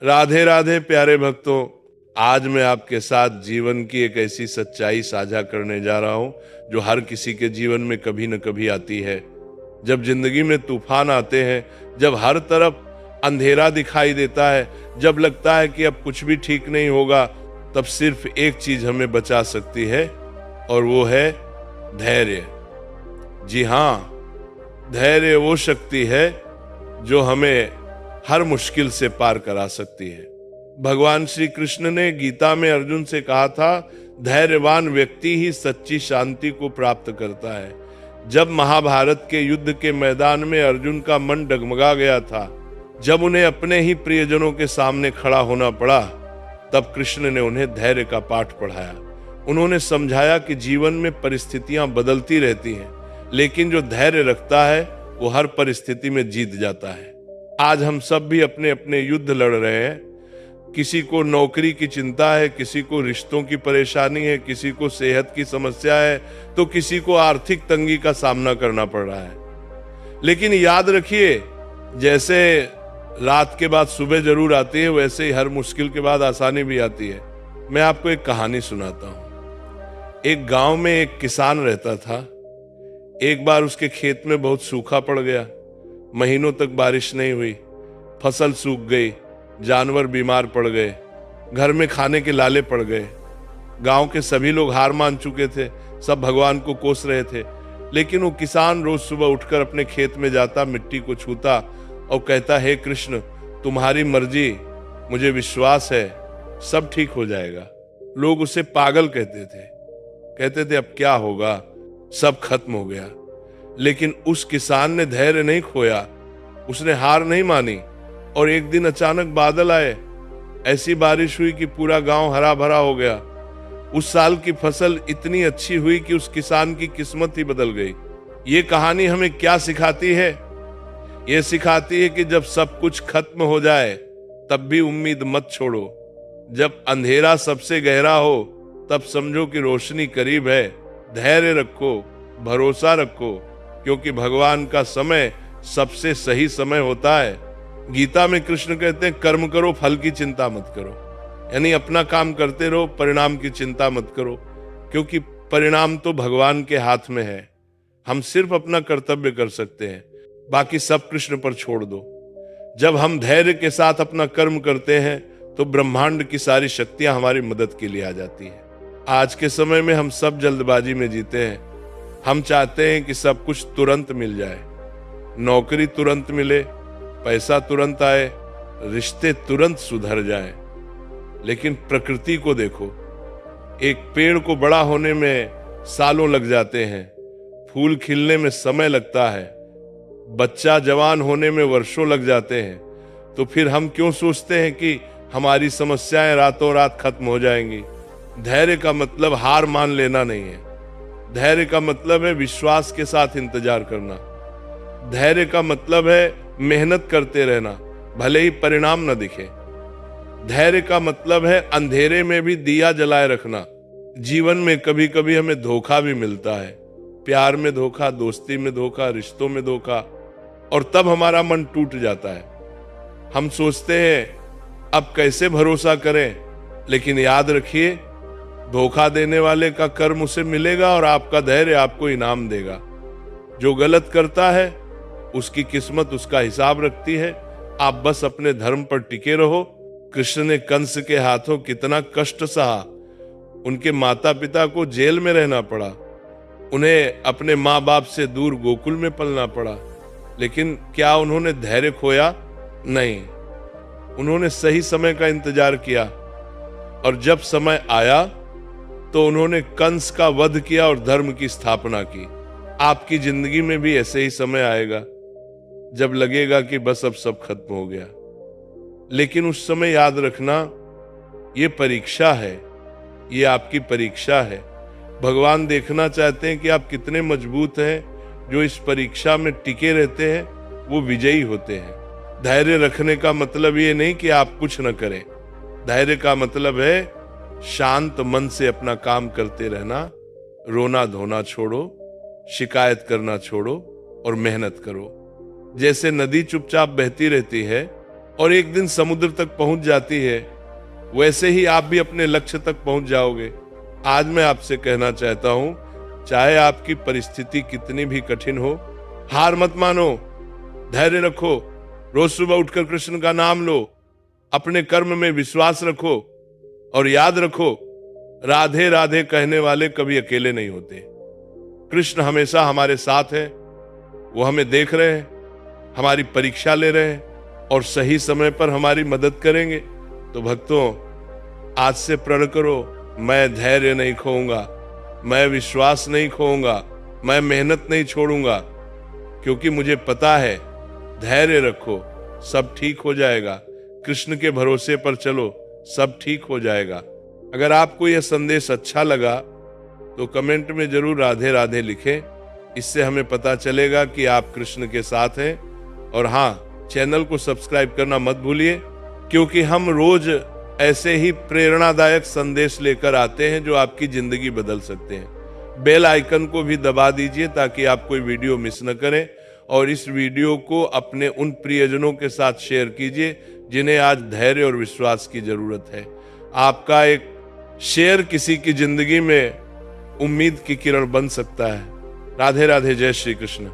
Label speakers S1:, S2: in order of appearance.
S1: राधे राधे प्यारे भक्तों। आज मैं आपके साथ जीवन की एक ऐसी सच्चाई साझा करने जा रहा हूं जो हर किसी के जीवन में कभी न कभी आती है। जब जिंदगी में तूफान आते हैं, जब हर तरफ अंधेरा दिखाई देता है, जब लगता है कि अब कुछ भी ठीक नहीं होगा, तब सिर्फ एक चीज हमें बचा सकती है और वो है धैर्य। जी हाँ, धैर्य वो शक्ति है जो हमें हर मुश्किल से पार करा सकती है। भगवान श्री कृष्ण ने गीता में अर्जुन से कहा था, धैर्यवान व्यक्ति ही सच्ची शांति को प्राप्त करता है। जब महाभारत के युद्ध के मैदान में अर्जुन का मन डगमगा गया था, जब उन्हें अपने ही प्रियजनों के सामने खड़ा होना पड़ा, तब कृष्ण ने उन्हें धैर्य का पाठ पढ़ाया। उन्होंने समझाया कि जीवन में परिस्थितियां बदलती रहती हैं, लेकिन जो धैर्य रखता है वो हर परिस्थिति में जीत जाता है। आज हम सब भी अपने अपने युद्ध लड़ रहे हैं। किसी को नौकरी की चिंता है, किसी को रिश्तों की परेशानी है, किसी को सेहत की समस्या है, तो किसी को आर्थिक तंगी का सामना करना पड़ रहा है। लेकिन याद रखिए, जैसे रात के बाद सुबह जरूर आती है, वैसे ही हर मुश्किल के बाद आसानी भी आती है। मैं आपको एक कहानी सुनाता हूँ। एक गांव में एक किसान रहता था। एक बार उसके खेत में बहुत सूखा पड़ गया। महीनों तक बारिश नहीं हुई, फसल सूख गई, जानवर बीमार पड़ गए, घर में खाने के लाले पड़ गए। गांव के सभी लोग हार मान चुके थे, सब भगवान को कोस रहे थे। लेकिन वो किसान रोज सुबह उठकर अपने खेत में जाता, मिट्टी को छूता और कहता, हे कृष्ण, तुम्हारी मर्जी, मुझे विश्वास है सब ठीक हो जाएगा। लोग उसे पागल कहते थे अब क्या होगा, सब खत्म हो गया। लेकिन उस किसान ने धैर्य नहीं खोया, उसने हार नहीं मानी। और एक दिन अचानक बादल आए, ऐसी बारिश हुई कि पूरा गांव हरा भरा हो गया। उस साल की फसल इतनी अच्छी हुई कि उस किसान की किस्मत ही बदल गई। ये कहानी हमें क्या सिखाती है? ये सिखाती है कि जब सब कुछ खत्म हो जाए तब भी उम्मीद मत छोड़ो। जब अंधेरा सबसे गहरा हो तब समझो कि रोशनी करीब है। धैर्य रखो, भरोसा रखो, क्योंकि भगवान का समय सबसे सही समय होता है। गीता में कृष्ण कहते हैं, कर्म करो, फल की चिंता मत करो। यानी अपना काम करते रहो, परिणाम की चिंता मत करो, क्योंकि परिणाम तो भगवान के हाथ में है। हम सिर्फ अपना कर्तव्य कर सकते हैं, बाकी सब कृष्ण पर छोड़ दो। जब हम धैर्य के साथ अपना कर्म करते हैं तो ब्रह्मांड की सारी शक्तियां हमारी मदद के लिए आ जाती हैं। आज के समय में हम सब जल्दबाजी में जीते हैं। हम चाहते हैं कि सब कुछ तुरंत मिल जाए, नौकरी तुरंत मिले, पैसा तुरंत आए, रिश्ते तुरंत सुधर जाएं। लेकिन प्रकृति को देखो, एक पेड़ को बड़ा होने में सालों लग जाते हैं, फूल खिलने में समय लगता है, बच्चा जवान होने में वर्षों लग जाते हैं। तो फिर हम क्यों सोचते हैं कि हमारी समस्याएं रातों रात खत्म हो जाएंगी? धैर्य का मतलब हार मान लेना नहीं है। धैर्य का मतलब है विश्वास के साथ इंतजार करना। धैर्य का मतलब है मेहनत करते रहना, भले ही परिणाम न दिखे। धैर्य का मतलब है अंधेरे में भी दिया जलाए रखना। जीवन में कभी कभी हमें धोखा भी मिलता है, प्यार में धोखा, दोस्ती में धोखा, रिश्तों में धोखा, और तब हमारा मन टूट जाता है। हम सोचते हैं अब कैसे भरोसा करें, लेकिन याद रखिए, धोखा देने वाले का कर्म उसे मिलेगा और आपका धैर्य आपको इनाम देगा। जो गलत करता है उसकी किस्मत उसका हिसाब रखती है। आप बस अपने धर्म पर टिके रहो। कृष्ण ने कंस के हाथों कितना कष्ट सहा। उनके माता पिता को जेल में रहना पड़ा, उन्हें अपने माँ बाप से दूर गोकुल में पलना पड़ा। लेकिन क्या उन्होंने धैर्य खोया? नहीं, उन्होंने सही समय का इंतजार किया, और जब समय आया तो उन्होंने कंस का वध किया और धर्म की स्थापना की। आपकी जिंदगी में भी ऐसे ही समय आएगा जब लगेगा कि बस अब सब खत्म हो गया। लेकिन उस समय याद रखना, ये परीक्षा है, ये आपकी परीक्षा है। भगवान देखना चाहते हैं कि आप कितने मजबूत हैं। जो इस परीक्षा में टिके रहते हैं वो विजयी होते हैं। धैर्य रखने का मतलब ये नहीं कि आप कुछ न करें। धैर्य का मतलब है शांत मन से अपना काम करते रहना, रोना धोना छोड़ो, शिकायत करना छोड़ो और मेहनत करो। जैसे नदी चुपचाप बहती रहती है और एक दिन समुद्र तक पहुंच जाती है, वैसे ही आप भी अपने लक्ष्य तक पहुंच जाओगे। आज मैं आपसे कहना चाहता हूं, चाहे आपकी परिस्थिति कितनी भी कठिन हो, हार मत मानो, धैर्य रखो, रोज सुबह उठकर कृष्ण का नाम लो, अपने कर्म में विश्वास रखो और याद रखो, राधे राधे कहने वाले कभी अकेले नहीं होते। कृष्ण हमेशा हमारे साथ है, वो हमें देख रहे हैं, हमारी परीक्षा ले रहे हैं और सही समय पर हमारी मदद करेंगे। तो भक्तों, आज से प्रण करो, मैं धैर्य नहीं खोऊंगा, मैं विश्वास नहीं खोऊंगा, मैं मेहनत नहीं छोड़ूंगा, क्योंकि मुझे पता है, धैर्य रखो, सब ठीक हो जाएगा। कृष्ण के भरोसे पर चलो, सब ठीक हो जाएगा। अगर आपको यह संदेश अच्छा लगा तो कमेंट में जरूर राधे राधे लिखें। इससे हमें पता चलेगा कि आप कृष्ण के साथ हैं। और हाँ, चैनल को सब्सक्राइब करना मत भूलिए, क्योंकि हम रोज ऐसे ही प्रेरणादायक संदेश लेकर आते हैं जो आपकी जिंदगी बदल सकते हैं। बेल आइकन को भी दबा दीजिए ताकि आप कोई वीडियो मिस न करें, और इस वीडियो को अपने उन प्रियजनों के साथ शेयर कीजिए जिन्हें आज धैर्य और विश्वास की जरूरत है। आपका एक शेयर किसी की जिंदगी में उम्मीद की किरण बन सकता है। राधे राधे, जय श्री कृष्ण।